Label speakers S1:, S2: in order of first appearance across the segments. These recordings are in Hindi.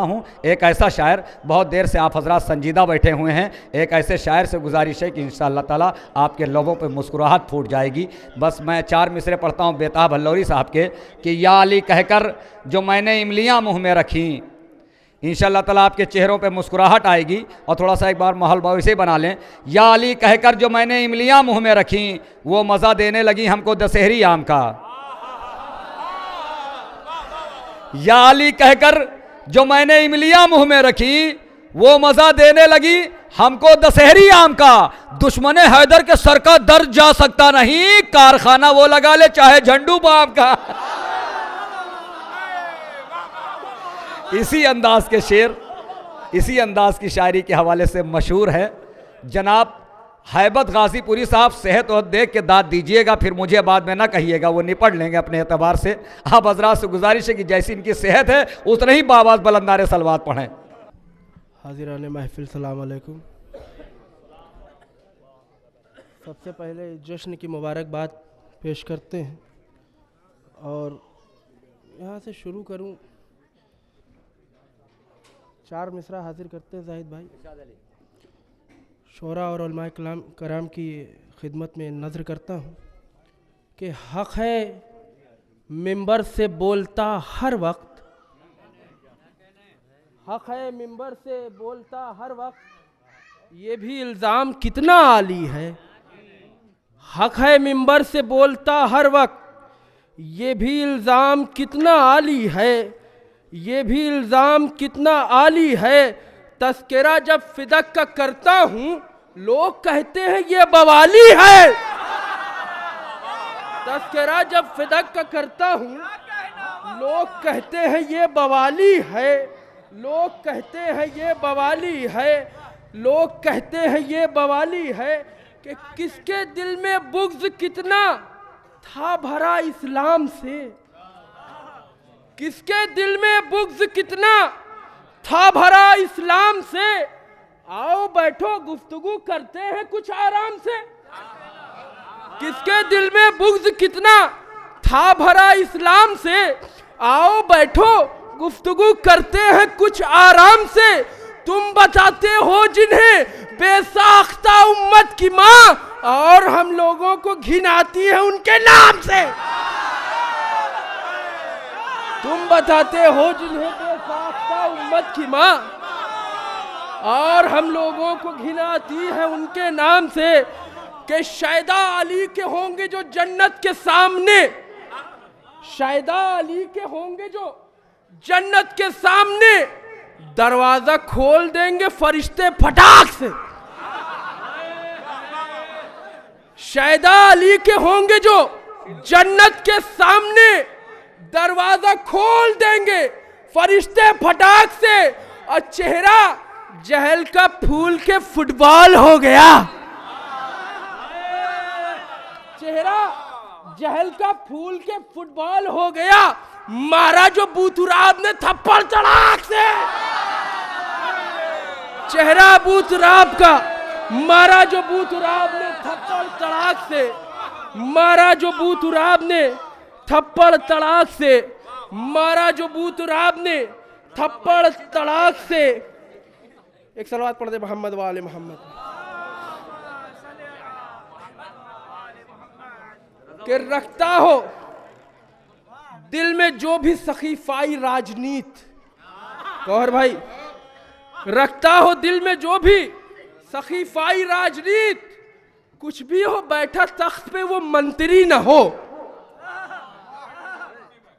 S1: हूँ एक ऐसा शायर, बहुत देर से आप हजरात संजीदा बैठे हुए हैं, एक ऐसे शायर से गुजारिश है कि इंशाअल्लाह ताला आपके लोगों पे मुस्कुराहट फूट जाएगी। बस मैं 4 मिसरे पढ़ता हूँ बेताब हल्लौरी साहब के कि या अली कहकर जो मैंने इमलियाँ मुँह में रखी, इंशाअल्लाह ताला आपके चेहरों पे मुस्कुराहट आएगी। और थोड़ा सा एक बार माहौल वैसे ही बना लें। या अली कहकर जो मैंने इमलियाँ मुँह में रखी, वो मज़ा देने लगी हमको दशहरी आम का। या अली कहकर जो मैंने इमलियाँ मुँह में रखी, वो मज़ा देने लगी हमको दशहरी आम का। दुश्मने हैदर के सर का दर्द जा सकता नहीं, कारखाना वो लगा ले चाहे झंडू बाम का। इसी अंदाज के शेर, इसी अंदाज की शायरी के हवाले से मशहूर है। जनाब हैबत गाजीपुरी साहब सेहत और देख के दाद दीजिएगा, फिर मुझे बाद में ना कहिएगा, वो निपट लेंगे अपने एतबार से। आप हजरात से गुजारिश है कि जैसी इनकी सेहत है उतना ही बाबाज बुलंदारे सलवात पढ़ें।
S2: हाजिरान महफिल सलाम अलैकुम। सबसे पहले जश्न की मुबारकबाद पेश करते हैं और यहाँ से शुरू करूँ। 4 मिसरा हाजिर करते हैं जाहिद भाई। शोरा और उलमाए कराम की खिदमत में नज़र करता हूँ कि हक़ है मिंबर से बोलता हर वक्त, हक़ है मिंबर से बोलता हर वक्त, ये भी इल्ज़ाम कितना आली है। हक़ है मिंबर से बोलता हर वक्त, ये भी इल्ज़ाम कितना आली है, ये भी इल्ज़ाम कितना आली है। तस्करा जब फिदक का करता हूँ, लोग कहते हैं ये बवाली है। तस्करा जब फिदक का करता हूँ, लोग कहते हैं ये बवाली है, लोग कहते हैं ये बवाली है, लोग कहते हैं ये बवाली है। कि किसके दिल में बुग़्ज़ कितना था भरा इस्लाम से, किसके दिल में बुग़्ज़ कितना था भरा इस्लाम से। आओ बैठो गुफ्तगू करते हैं कुछ आराम से। किसके दिल में बुग़्ज़ कितना था भरा इस्लाम से, आओ बैठो गुफ्तगू करते हैं कुछ आराम से। तुम बताते हो जिन्हें बेसाख्ता उम्मत की माँ, और हम लोगों को घिन आती है उनके नाम से। तुम बताते हो जिन्हें बेसाख्ता उम्मत की माँ, और हम लोगों को घिन आती है उनके नाम से। कि शायदा अली के होंगे जो जन्नत के सामने, शायदा अली के होंगे जो जन्नत के सामने, दरवाजा खोल देंगे फरिश्ते फटाक से। शायदा अली के होंगे जो जन्नत के सामने, दरवाजा खोल देंगे फरिश्ते फटाक से। और चेहरा जहल का फूल के फुटबॉल हो गया, चेहरा जहल का फूल के फुटबॉल हो गया। मारा जो बूतुराब ने थप्पड़ तड़ाक से, चेहरा बूतुराब का मारा जो बूतुराब ने थप्पड़ तड़ाक से, मारा जो बूतुराब ने थप्पड़ तड़ाक से, मारा जो बूतुराब ने थप्पड़ तड़ाक से। एक सलवात पढ़ दे मोहम्मद वाले मोहम्मद। कि रखता हो दिल में जो भी सखीफाई राजनीत, गौहर भाई, रखता हो दिल में जो भी सखीफाई राजनीत, कुछ भी हो बैठा तख्त पे वो मंत्री न हो।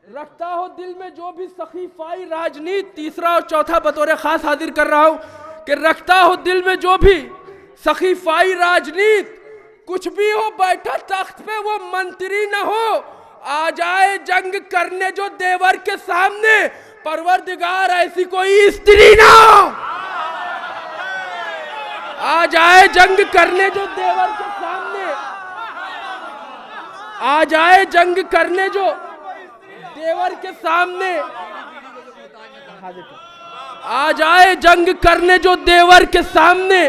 S2: रखता हो दिल में जो भी सखीफाई राजनीत। तीसरा और चौथा बतौर खास हाजिर कर रहा हूं कि रखता हो दिल में जो भी सखीफाई राजनीत, कुछ भी हो बैठा तख्त पे वो मंत्री न हो। आ जाए जंग करने जो देवर के सामने, परवरदिगार ऐसी कोई स्त्री ना हो। आ जाए जंग करने जो देवर के सामने, आ जाए जंग करने जो देवर के सामने, आ जाए जंग करने जो देवर के सामने,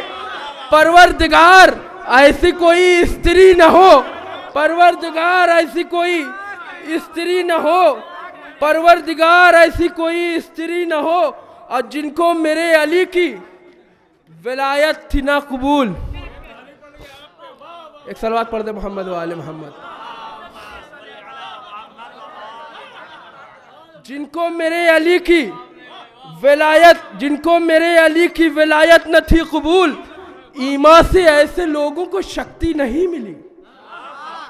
S2: परवरदिगार ऐसी कोई स्त्री न हो, परवरदिगार ऐसी कोई स्त्री न हो, परवरदिगार ऐसी कोई स्त्री न हो। और जिनको मेरे अली की विलायत थी ना कबूल। एक सलवात पढ़ दे मोहम्मद वाले मोहम्मद। जिनको मेरे अली की विलायत न थी कबूल, ईमान से ऐसे लोगों को शक्ति नहीं मिली।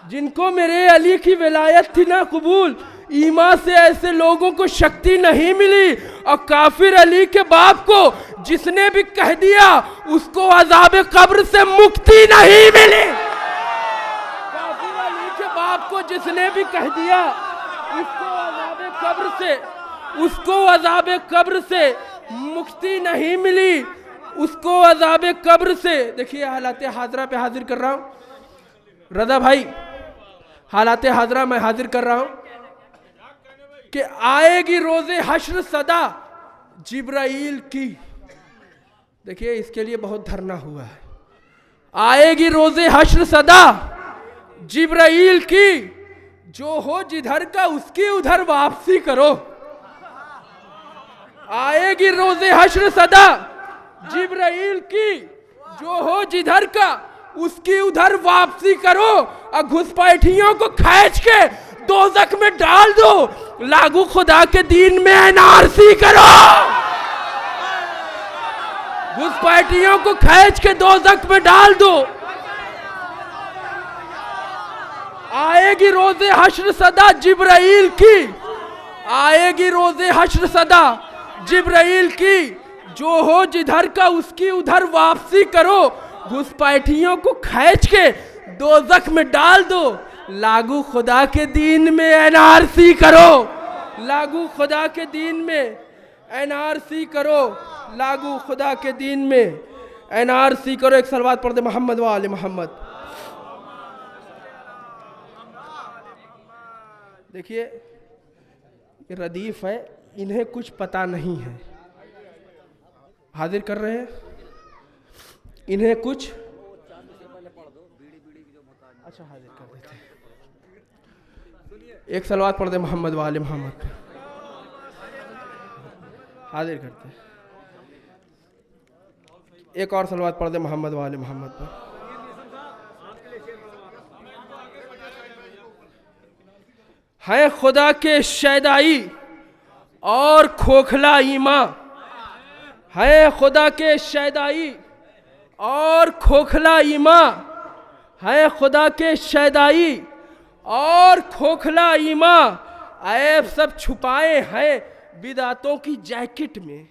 S2: जिनको मेरे अली की विलायत थी ना कबूल, ईमान से ऐसे लोगों को शक्ति नहीं मिली। और काफिर अली के बाप को जिसने भी कह दिया उसको अजाब कब्र से मुक्ति नहीं मिली। काफिर अली के बाप को जिसने भी कह दिया उसको अजाब कब्र से मुक्ति नहीं मिली, उसको अजाब कब्र से। देखिए हालात हाजरा पे हाजिर कर रहा हूं रजा भाई, हालात हाजरा मैं हाजिर कर रहा हूं कि आएगी रोजे हश्र सदा जिब्राइल की। देखिए इसके लिए बहुत धरना हुआ है। आएगी रोजे हश्र सदा जिब्राइल की, जो हो जिधर का उसकी उधर वापसी करो। आएगी रोजे हश्र सदा जिब्राइल की, जो हो जिधर का उसकी उधर वापसी करो। और घुसपैठियों को खींच के दोज़ख में डाल दो, लागू खुदा के दीन में एनआरसी करो। घुसपैठियों को खींच के दोज़ख में डाल दो। आएगी रोजे हश्र सदा जिब्राइल की, आएगी रोजे हश्र सदा जिब्राइल की, जो हो जिधर का उसकी उधर वापसी करो। घुसपैठियों को खींच के दोज़ख में डाल दो, लागू खुदा के दीन में एनआरसी करो। लागू खुदा के दीन में एनआरसी करो, लागू खुदा के दीन में एनआरसी करो। एक सलवात पढ़ दे मोहम्मद वाले मोहम्मद। देखिए ये रदीफ है, इन्हें कुछ पता नहीं है। हाजिर कर रहे हैं, इन्हें कुछ अच्छा हाजिर कर देते हैं। एक सलवात पढ़ दे मोहम्मद वाले मोहम्मद पे, हाजिर करते हैं। एक और सलवात पढ़ दे मोहम्मद वाले मोहम्मद पर। है खुदा के शैदाई और खोखला ईमान, है खुदा के शैदाई और खोखला ईमान, है खुदा के शैदाई और खोखला ईमान। ऐब सब छुपाए हैं बिदातों की जैकेट में।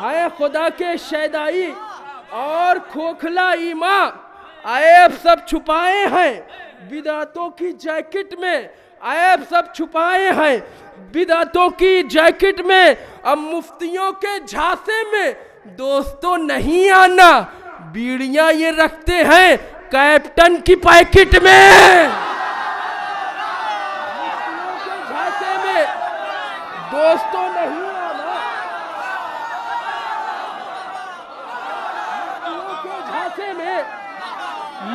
S2: है खुदा के शैदाई और खोखला ईमान, ऐब सब छुपाए हैं बिदातों की जैकेट में। ऐब सब छुपाए हैं बिदातों की जैकेट में। अब मुफ्तियों के झांसे में दोस्तों नहीं आना, बीड़ियां ये रखते हैं कैप्टन की पैकेट में। मुफ्तियों के झांसे में दोस्तों नहीं आना,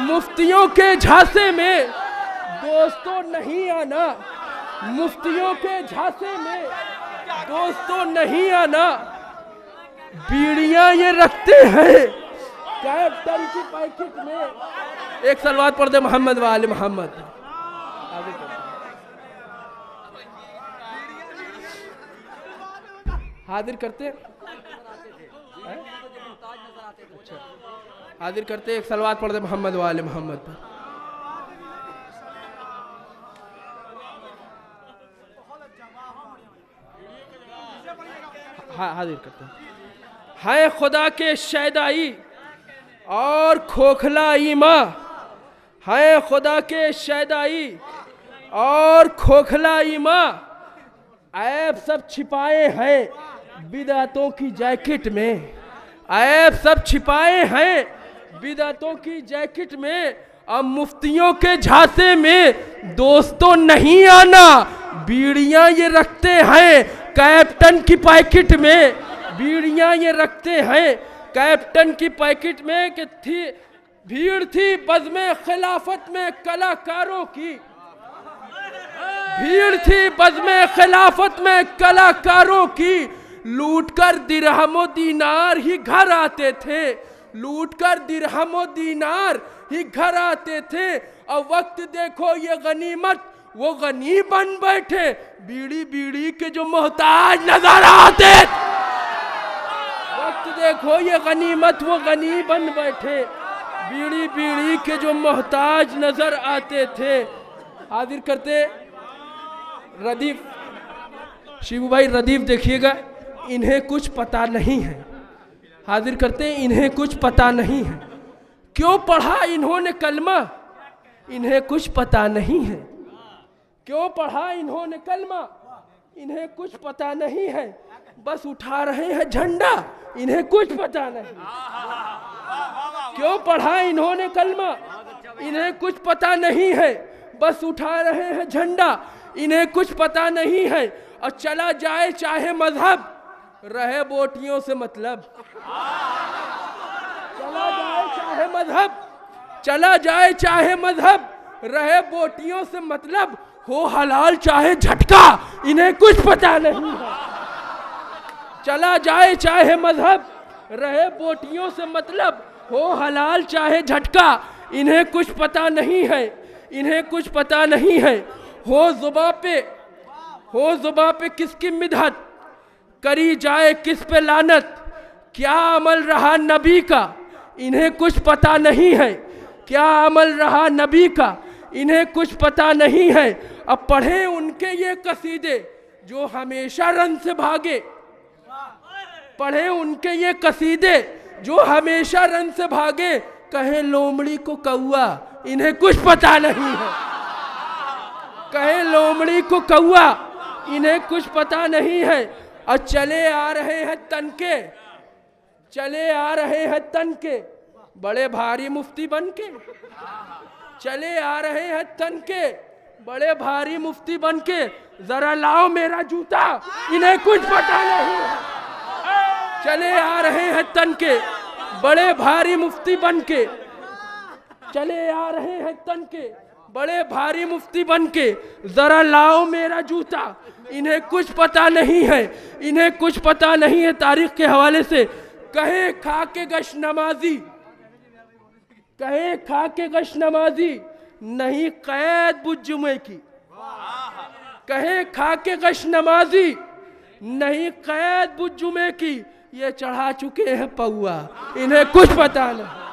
S2: मुफ्तियों के झांसे में दोस्तों नहीं आना, मुफ्तियों के झांसे में दोस्तों नहीं आना। बीड़ियां ये रखते हैं कैप्टन की पैकेट में। एक सलवात पढ़ दे मोहम्मद वाले मोहम्मद। हाजिर करते हाजिर करते एक सलवात पढ़ दे मोहम्मद वाले मोहम्मद पर। हाजिर करते है खुदा के शैदाई और खोखला ईमान, है खुदा के शैदाई और खोखला ईमान। ऐब सब छिपाए हैं बिदातों की जैकेट में। ऐब सब छिपाए हैं बिदातों की जैकेट में। अब मुफ्तियों के झांसे में दोस्तों नहीं आना, बीड़ियां ये रखते हैं कैप्टन की पैकेट में। बीड़ियां ये रखते हैं कैप्टन की पैकेट में। कि थी भीड़ थी बज़्म खिलाफत में कलाकारों की, भीड़ थी बज़्म खिलाफत में कलाकारों की। लूटकर दिरहमो दीनार ही घर आते थे, लूटकर दिरहमो दीनार ही घर आते थे। और वक्त देखो ये गनीमत वो गनी बन बैठे, बीड़ी बीड़ी के जो मोहताज नजर आते। वक्त देखो ये गनीमत वो गनी बन बैठे, बीड़ी बीड़ी के जो मोहताज नजर आते थे। हाजिर करते रदीफ, शिबू भाई रदीफ देखिएगा, इन्हें कुछ पता नहीं है। हाजिर करते इन्हें कुछ पता नहीं है, क्यों पढ़ा इन्होंने कलमा, इन्हें कुछ पता नहीं है। क्यों पढ़ा इन्होंने कलमा, इन्हें कुछ पता नहीं है। बस उठा रहे हैं झंडा, इन्हें कुछ पता नहीं। क्यों पढ़ा इन्होंने कलमा, इन्हें कुछ पता नहीं है। बस उठा रहे हैं झंडा, इन्हें कुछ पता नहीं है। और चला जाए चाहे मजहब, रहे बोटियों से मतलब। चला जाए चाहे मजहब, चला जाए चाहे मजहब, रहे बोटियों से मतलब। हो हलाल चाहे झटका, इन्हें कुछ पता नहीं है। चला जाए चाहे मजहब, रहे बोटियों से मतलब। हो हलाल चाहे झटका, इन्हें कुछ पता नहीं है, इन्हें कुछ पता नहीं है। हो जुबा पे किसकी मिदहत, करी जाए किस पे लानत। क्या अमल रहा नबी का, इन्हें कुछ पता नहीं है। क्या अमल रहा नबी का, इन्हें कुछ पता नहीं है। अब पढ़े उनके ये कसीदे जो हमेशा रन से भागे, पढ़े उनके ये कसीदे जो हमेशा रन से भागे। कहे लोमड़ी को कौआ, इन्हें कुछ पता नहीं है। कहे लोमड़ी को कौआ, इन्हें कुछ पता नहीं है। और चले आ रहे हैं तनके, चले आ रहे हैं तनके, बड़े भारी मुफ्ती बनके। चले आ रहे हैं तनके, बड़े भारी मुफ्ती बनके। जरा लाओ मेरा जूता, इन्हें कुछ पता नहीं है। चले आ रहे हैं तनके, बड़े भारी मुफ्ती बनके। चले आ रहे हैं तनके, बड़े भारी मुफ्ती बनके। जरा लाओ मेरा जूता, इन्हें कुछ पता नहीं है, इन्हें कुछ पता नहीं है। तारीख के हवाले से कहे खा के गश नमाजी, कहे खा के गश नमाजी, नहीं कैद बुझ जुमे की। कहे खा के गश नमाजी, नहीं कैद बुझ जुमे की। ये चढ़ा चुके हैं पौआ, इन्हें कुछ पता नहीं।